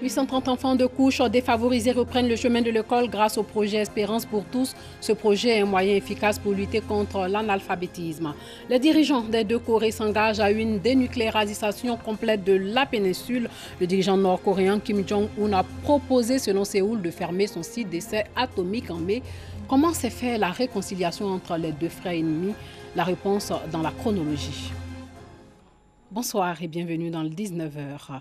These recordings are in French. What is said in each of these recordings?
830 enfants de couches défavorisés reprennent le chemin de l'école grâce au projet Espérance pour tous. Ce projet est un moyen efficace pour lutter contre l'analphabétisme. Les dirigeants des deux Corées s'engagent à une dénucléarisation complète de la péninsule. Le dirigeant nord-coréen Kim Jong-un a proposé, selon Séoul, de fermer son site d'essai atomique en mai. Comment s'est fait la réconciliation entre les deux frères ennemis? La réponse dans la chronologie. Bonsoir et bienvenue dans le 19h.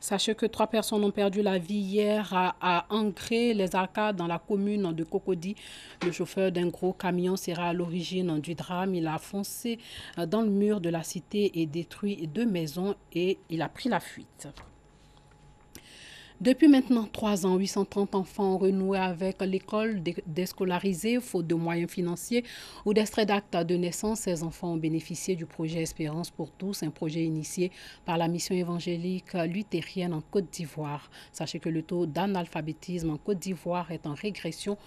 Sachez que 3 personnes ont perdu la vie hier à Angré, les Arcades, dans la commune de Cocody. Le chauffeur d'un gros camion sera à l'origine du drame. Il a foncé dans le mur de la cité et détruit 2 maisons et il a pris la fuite. Depuis maintenant 3 ans, 830 enfants ont renoué avec l'école déscolarisée, faute de moyens financiers ou d'extraits d'actes de naissance. Ces enfants ont bénéficié du projet Espérance pour tous, un projet initié par la mission évangélique luthérienne en Côte d'Ivoire. Sachez que le taux d'analphabétisme en Côte d'Ivoire est en régression.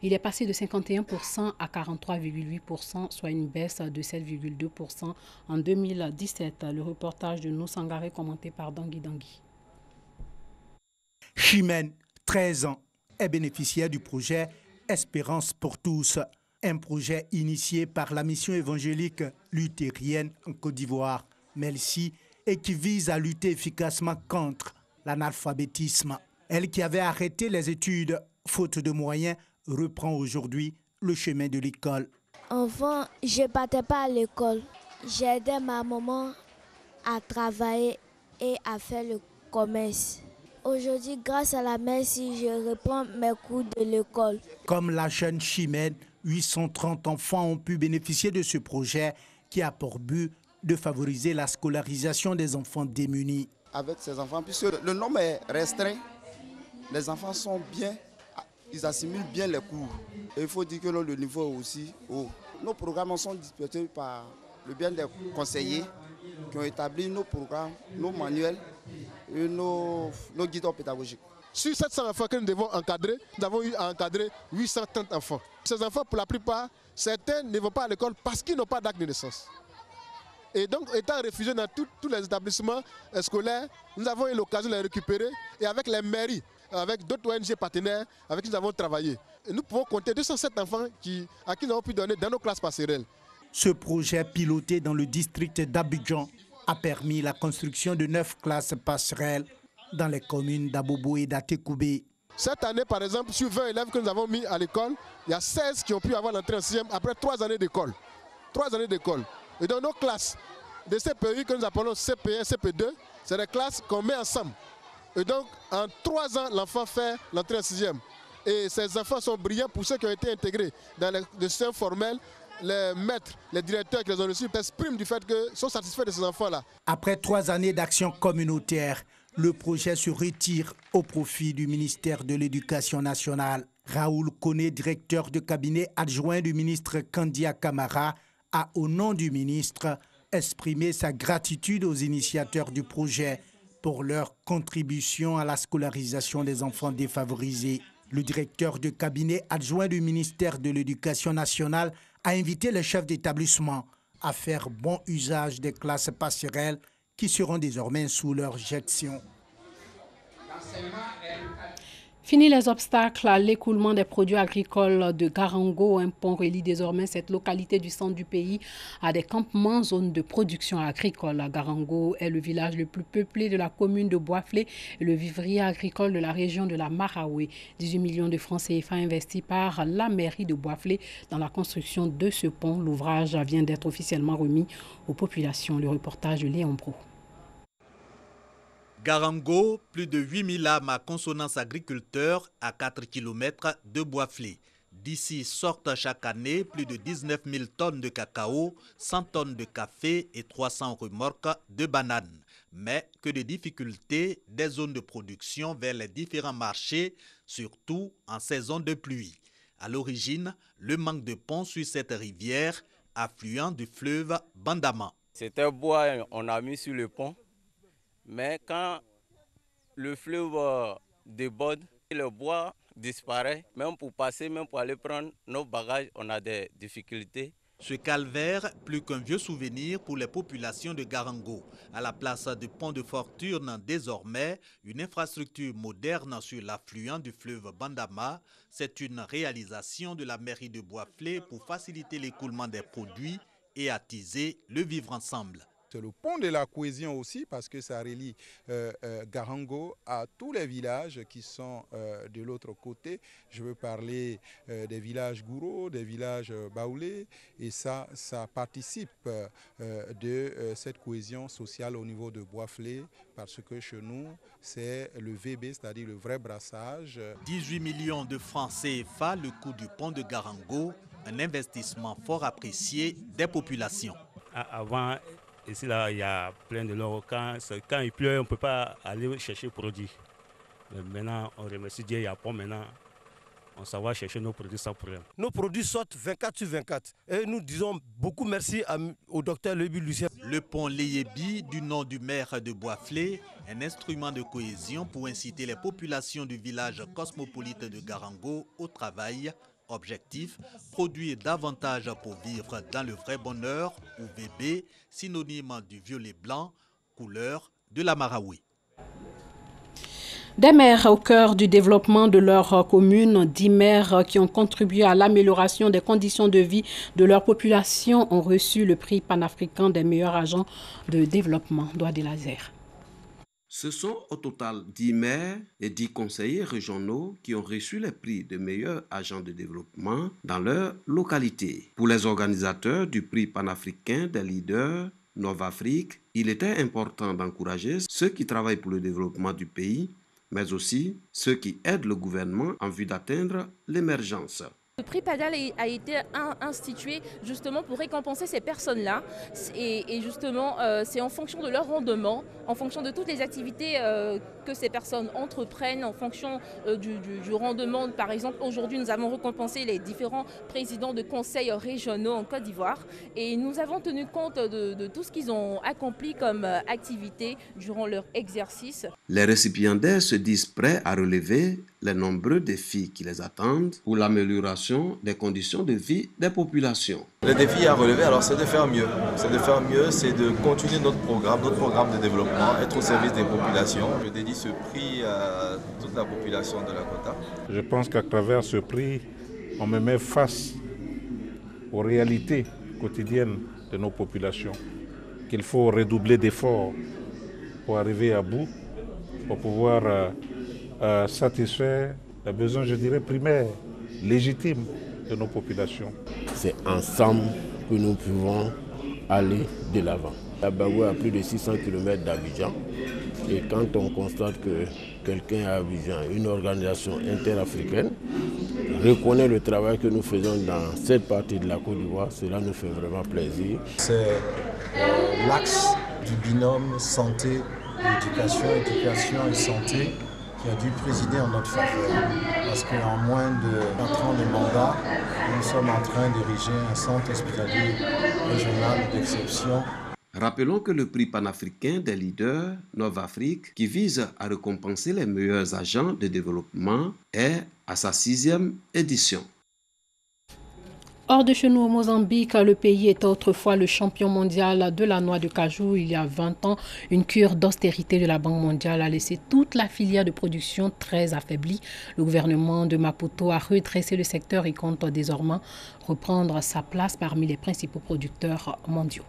Il est passé de 51% à 43,8%, soit une baisse de 7,2% en 2017. Le reportage de Nou Sangaré commenté par Dangui Dangui. Chimène, 13 ans, est bénéficiaire du projet Espérance pour tous, un projet initié par la mission évangélique luthérienne en Côte d'Ivoire, MELSI, et qui vise à lutter efficacement contre l'analphabétisme. Elle qui avait arrêté les études, faute de moyens, reprend aujourd'hui le chemin de l'école. Enfant, je ne partais pas à l'école. J'aidais ma maman à travailler et à faire le commerce. Aujourd'hui, grâce à la MELSI, je reprends mes cours de l'école. Comme la jeune Chimène, 830 enfants ont pu bénéficier de ce projet qui a pour but de favoriser la scolarisation des enfants démunis. Avec ces enfants, puisque le nombre est restreint, les enfants sont bien, ils assimilent bien les cours. Et il faut dire que le niveau est aussi haut. Nos programmes sont disputés par le bien des conseillers qui ont établi nos programmes, nos manuels et nos guides pédagogiques. Sur 700 enfants que nous devons encadrer, nous avons eu à encadrer 830 enfants. Ces enfants, pour la plupart, certains ne vont pas à l'école parce qu'ils n'ont pas d'acte de naissance. Et donc, étant réfugiés dans tous les établissements scolaires, nous avons eu l'occasion de les récupérer et avec les mairies, avec d'autres ONG partenaires avec qui nous avons travaillé. Et nous pouvons compter 207 enfants à qui nous avons pu donner dans nos classes passerelles. Ce projet piloté dans le district d'Abidjan a permis la construction de 9 classes passerelles dans les communes d'Abobo et d'Atekoubé. Cette année, par exemple, sur 20 élèves que nous avons mis à l'école, il y a 16 qui ont pu avoir l'entrée en 6e après 3 années d'école. 3 années d'école. Et dans nos classes de CPI que nous appelons CP1, CP2, c'est des classes qu'on met ensemble. Et donc, en 3 ans, l'enfant fait l'entrée en 6e. Et ces enfants sont brillants pour ceux qui ont été intégrés dans le système formel. Les maîtres, les directeurs qui les ont reçus expriment du fait qu'ils sont satisfaits de ces enfants-là. Après 3 années d'action communautaire, le projet se retire au profit du ministère de l'Éducation nationale. Raoul Koné, directeur de cabinet adjoint du ministre Kandia Kamara, a, au nom du ministre, exprimé sa gratitude aux initiateurs du projet pour leur contribution à la scolarisation des enfants défavorisés. Le directeur de cabinet adjoint du ministère de l'Éducation nationale a invité les chefs d'établissement à faire bon usage des classes passerelles qui seront désormais sous leur gestion. Fini les obstacles à l'écoulement des produits agricoles de Garango. Un pont relie désormais cette localité du centre du pays à des campements, zones de production agricole. Garango est le village le plus peuplé de la commune de Boisflé et le vivrier agricole de la région de la Maraoué. 18 millions de francs CFA investis par la mairie de Boisflé dans la construction de ce pont. L'ouvrage vient d'être officiellement remis aux populations. Le reportage de Léon Bro. Garango, plus de 8000 âmes à consonance agriculteurs à 4 km de Boisflé. D'ici sortent chaque année plus de 19 000 tonnes de cacao, 100 tonnes de café et 300 remorques de bananes. Mais que de difficultés des zones de production vers les différents marchés, surtout en saison de pluie. À l'origine, le manque de pont sur cette rivière, affluent du fleuve Bandama. C'était bois, on a mis sur le pont. Mais quand le fleuve déborde, le bois disparaît. Même pour passer, même pour aller prendre nos bagages, on a des difficultés. Ce calvaire, plus qu'un vieux souvenir pour les populations de Garango. À la place du pont de fortune, désormais, une infrastructure moderne sur l'affluent du fleuve Bandama. C'est une réalisation de la mairie de Boisflé pour faciliter l'écoulement des produits et attiser le vivre ensemble. C'est le pont de la cohésion aussi parce que ça relie Garango à tous les villages qui sont de l'autre côté. Je veux parler des villages Gouro, des villages Baoulé et ça participe de cette cohésion sociale au niveau de Boisflé parce que chez nous, c'est le VB, c'est-à-dire le vrai brassage. 18 millions de francs CFA, le coût du pont de Garango, un investissement fort apprécié des populations. Avant, ici, là, il y a plein de l'eau. Quand il pleut, on ne peut pas aller chercher produits. Mais maintenant, on remercie Dieu, il y a pont maintenant. On s'en va chercher nos produits sans problème. Nos produits sortent 24 sur 24. Et nous disons beaucoup merci au docteur Lébi Lucien. Le pont Léyebi, du nom du maire de Boisflé, un instrument de cohésion pour inciter les populations du village cosmopolite de Garango au travail. Objectif, produire davantage pour vivre dans le vrai bonheur, ou VB, synonyme du violet blanc, couleur de la Marawi. Des maires au cœur du développement de leur commune, 10 maires qui ont contribué à l'amélioration des conditions de vie de leur population ont reçu le prix panafricain des meilleurs agents de développement. Douad El Azer. Ce sont au total 10 maires et 10 conseillers régionaux qui ont reçu les prix de meilleurs agents de développement dans leur localité. Pour les organisateurs du prix panafricain des leaders Nova Afrique, il était important d'encourager ceux qui travaillent pour le développement du pays, mais aussi ceux qui aident le gouvernement en vue d'atteindre l'émergence. Le prix PADAL a été institué justement pour récompenser ces personnes-là et justement c'est en fonction de leur rendement, en fonction de toutes les activités que ces personnes entreprennent, en fonction du rendement. Par exemple, aujourd'hui nous avons récompensé les différents présidents de conseils régionaux en Côte d'Ivoire et nous avons tenu compte de tout ce qu'ils ont accompli comme activité durant leur exercice. Les récipiendaires se disent prêts à relever les nombreux défis qui les attendent pour l'amélioration des conditions de vie des populations. Le défi à relever, alors, c'est de faire mieux. C'est de faire mieux, c'est de continuer notre programme de développement, être au service des populations. Je dédie ce prix à toute la population de la Kota. Je pense qu'à travers ce prix, on me met face aux réalités quotidiennes de nos populations, qu'il faut redoubler d'efforts pour arriver à bout, pour pouvoir satisfaire les besoins, je dirais, primaires, légitimes de nos populations. C'est ensemble que nous pouvons aller de l'avant. La Baoulé a plus de 600 km d'Abidjan et quand on constate que quelqu'un à Abidjan, une organisation interafricaine, reconnaît le travail que nous faisons dans cette partie de la Côte d'Ivoire, cela nous fait vraiment plaisir. C'est l'axe du binôme santé, éducation, éducation et santé qui a dû présider en notre faveur. Parce qu'en moins de 4 ans de mandat, nous sommes en train d'ériger un centre hospitalier régional d'exception. Rappelons que le prix panafricain des leaders Nova Afrique, qui vise à récompenser les meilleurs agents de développement, est à sa 6e édition. Hors de chez nous au Mozambique, le pays était autrefois le champion mondial de la noix de cajou. Il y a 20 ans, une cure d'austérité de la Banque mondiale a laissé toute la filière de production très affaiblie. Le gouvernement de Maputo a redressé le secteur et compte désormais reprendre sa place parmi les principaux producteurs mondiaux.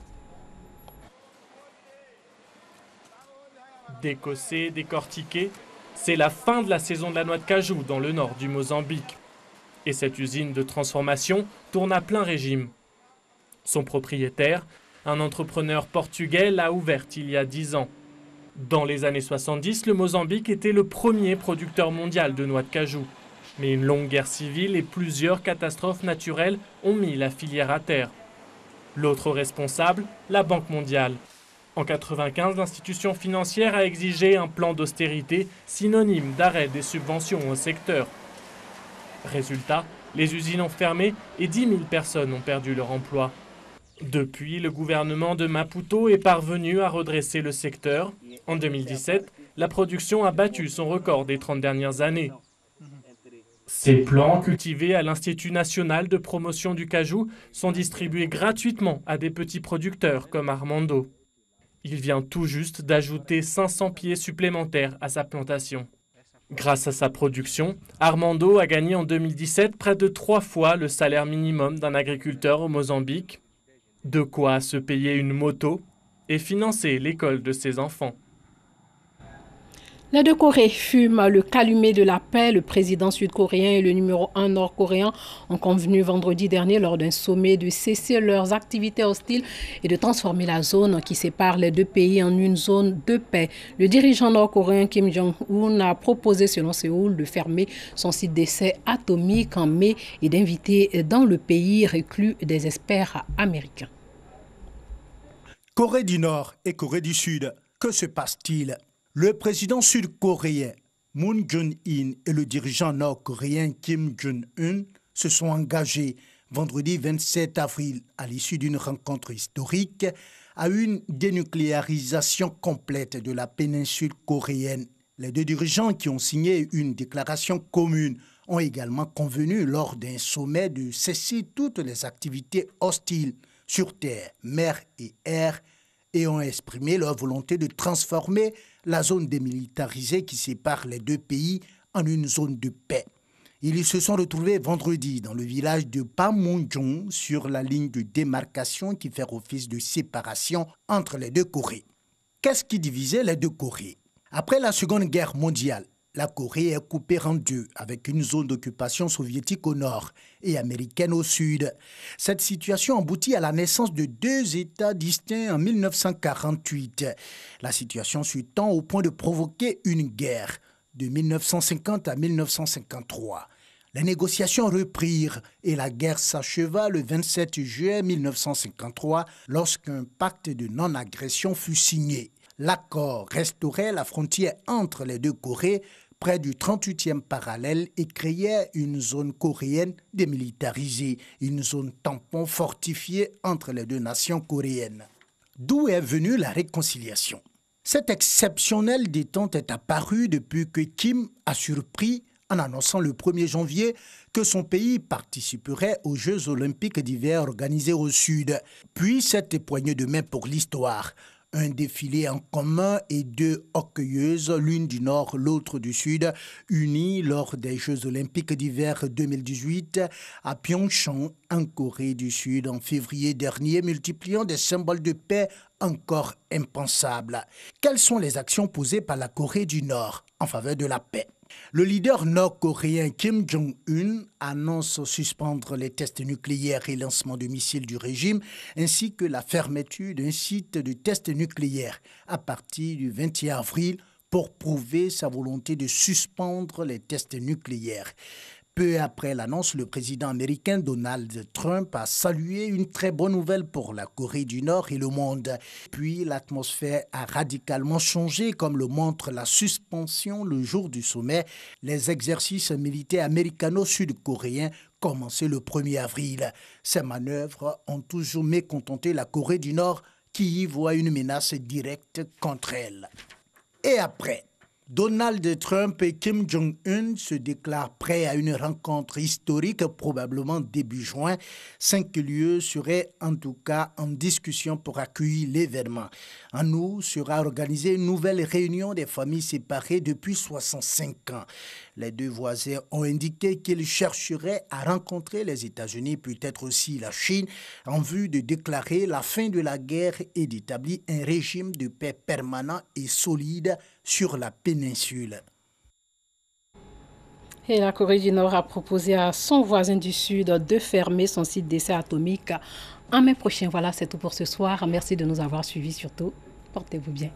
Décossé, décortiqué, c'est la fin de la saison de la noix de cajou dans le nord du Mozambique. Et cette usine de transformation tourne à plein régime. Son propriétaire, un entrepreneur portugais, l'a ouverte il y a 10 ans. Dans les années 70, le Mozambique était le premier producteur mondial de noix de cajou. Mais une longue guerre civile et plusieurs catastrophes naturelles ont mis la filière à terre. L'autre responsable, la Banque mondiale. En 1995, l'institution financière a exigé un plan d'austérité synonyme d'arrêt des subventions au secteur. Résultat, les usines ont fermé et 10 000 personnes ont perdu leur emploi. Depuis, le gouvernement de Maputo est parvenu à redresser le secteur. En 2017, la production a battu son record des 30 dernières années. Ces plants, cultivés à l'Institut national de promotion du cajou, sont distribués gratuitement à des petits producteurs comme Armando. Il vient tout juste d'ajouter 500 pieds supplémentaires à sa plantation. Grâce à sa production, Armando a gagné en 2017 près de 3 fois le salaire minimum d'un agriculteur au Mozambique, de quoi se payer une moto et financer l'école de ses enfants. Les deux Corées fument le calumet de la paix. Le président sud-coréen et le numéro 1 nord-coréen ont convenu vendredi dernier lors d'un sommet de cesser leurs activités hostiles et de transformer la zone qui sépare les deux pays en une zone de paix. Le dirigeant nord-coréen Kim Jong-un a proposé selon Séoul de fermer son site d'essai atomique en mai et d'inviter dans le pays reclus des experts américains. Corée du Nord et Corée du Sud, que se passe-t-il? Le président sud-coréen Moon Jae-in et le dirigeant nord-coréen Kim Jong-un se sont engagés vendredi 27 avril à l'issue d'une rencontre historique à une dénucléarisation complète de la péninsule coréenne. Les deux dirigeants qui ont signé une déclaration commune ont également convenu lors d'un sommet de cesser toutes les activités hostiles sur terre, mer et air et ont exprimé leur volonté de transformer la zone démilitarisée qui sépare les deux pays en une zone de paix. Ils se sont retrouvés vendredi dans le village de Panmunjom sur la ligne de démarcation qui fait office de séparation entre les deux Corées. Qu'est-ce qui divisait les deux Corées? Après la Seconde Guerre mondiale, la Corée est coupée en deux avec une zone d'occupation soviétique au nord et américaine au sud. Cette situation aboutit à la naissance de deux États distincts en 1948. La situation s'étend au point de provoquer une guerre de 1950 à 1953. Les négociations reprirent et la guerre s'acheva le 27 juillet 1953 lorsqu'un pacte de non-agression fut signé. L'accord restaurait la frontière entre les deux Corées près du 38e parallèle et créait une zone coréenne démilitarisée, une zone tampon fortifiée entre les deux nations coréennes. D'où est venue la réconciliation? Cette exceptionnelle détente est apparue depuis que Kim a surpris en annonçant le 1er janvier que son pays participerait aux Jeux olympiques d'hiver organisés au Sud. Puis cette poignée de main pour l'histoire. Un défilé en commun et deux hockeyeuses, l'une du Nord, l'autre du Sud, unies lors des Jeux olympiques d'hiver 2018 à Pyeongchang, en Corée du Sud, en février dernier, multipliant des symboles de paix encore impensables. Quelles sont les actions posées par la Corée du Nord en faveur de la paix? Le leader nord-coréen Kim Jong-un annonce suspendre les tests nucléaires et lancements de missiles du régime, ainsi que la fermeture d'un site de tests nucléaires à partir du 21 avril pour prouver sa volonté de suspendre les tests nucléaires. Peu après l'annonce, le président américain Donald Trump a salué une très bonne nouvelle pour la Corée du Nord et le monde. Puis l'atmosphère a radicalement changé, comme le montre la suspension le jour du sommet. Les exercices militaires américano-sud-coréens commencés le 1er avril. Ces manœuvres ont toujours mécontenté la Corée du Nord qui y voit une menace directe contre elle. Et après, Donald Trump et Kim Jong-un se déclarent prêts à une rencontre historique, probablement début juin. 5 lieux seraient en tout cas en discussion pour accueillir l'événement. En août sera organisée une nouvelle réunion des familles séparées depuis 65 ans. Les deux voisins ont indiqué qu'ils chercheraient à rencontrer les États-Unis, peut-être aussi la Chine, en vue de déclarer la fin de la guerre et d'établir un régime de paix permanent et solide sur la péninsule. Et la Corée du Nord a proposé à son voisin du Sud de fermer son site d'essai atomique en mai prochain. Voilà, c'est tout pour ce soir. Merci de nous avoir suivis surtout. Portez-vous bien.